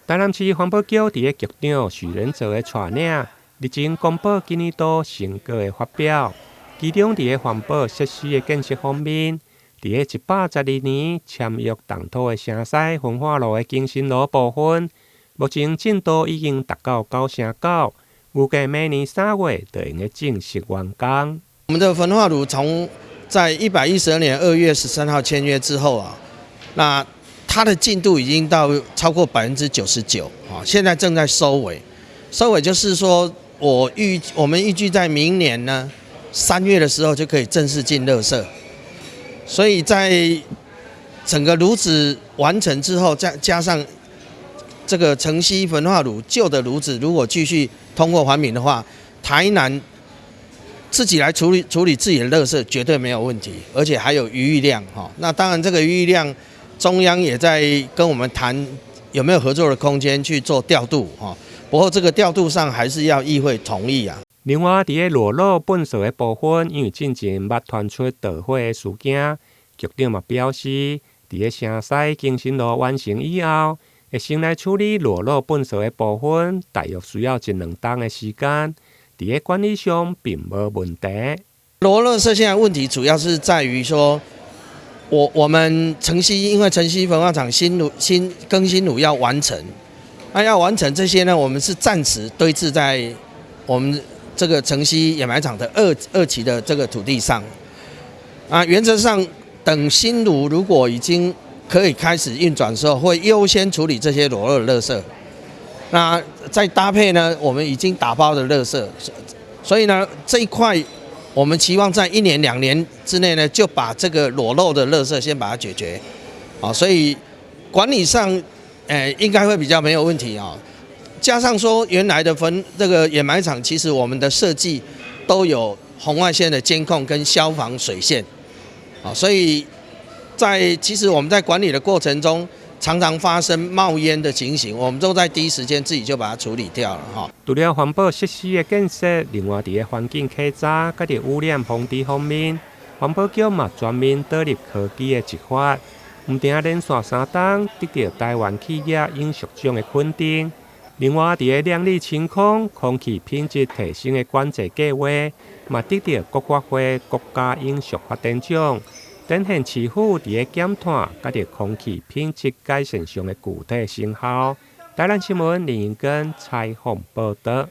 台南市環保局佇個局長許仁哲的帶領，日前公布今年度成果的發表。其中佇個環保設施的建設方面，佇個112年簽約動土的城西焚化爐的更新爐部分，目前進度已經達到9%，預計明年3月就會正式完工。我們的焚化爐從在112年2月13號簽約之後啊，那它的進度已經到超過99%啊，現在正在收尾。收尾就是說，我們預計在明年呢3月的時候就可以正式進垃圾。所以在整個爐子完成之後，再加上這個城西焚化爐舊的爐子，如果繼續通過環評的話，台南自己來處理自己的垃圾絕對沒有問題，而且還有餘裕量哈。那當然，這個餘裕量中央也在跟我們談有沒有合作的空間去做調度哈。不過這個調度上還是要議會同意啊。另外，在裸露糞掃的部分，因為進前捌傳出盜火的事件，局長嘛表示，在城西更新爐完成以後，會先來處理裸露糞掃的部分，大約需要1-2冬的時間。在管理上並無問題。羅垃圾現在問題主要是在於說，我們城西因為城西焚化廠更新爐要完成，那要完成這些呢，我們是暫時堆置在我們這個城西掩埋場的二期的這個土地上。啊，原則上等新爐如果已經可以開始運轉的時候，會優先處理這些裸露的垃圾。那再搭配呢，我們已經打包的垃圾，所以呢這一塊我們期望在1年2年之內呢，就把這個裸露的垃圾先把它解決，啊，所以管理上應該會比較沒有問題啊。加上說原來的這個掩埋場，其實我們的設計都有紅外線的監控跟消防水線，啊，所以其實我們在管理的過程中，常常發生冒煙的情形，我們都在第一時間自己就把它處理掉了哈。除了環保設施的建設，另外在環境考察、甲在污染防治方面，環保局嘛專門導入科技的執法，唔定連續3冬得到台灣企業永續獎的肯定。另外在亮麗晴空、空氣品質提升的管制計劃，嘛得到國發會國家永續發展獎。展現市府在檢探甲在空氣品質改善上的具體成效。台南新聞林英根採訪報道。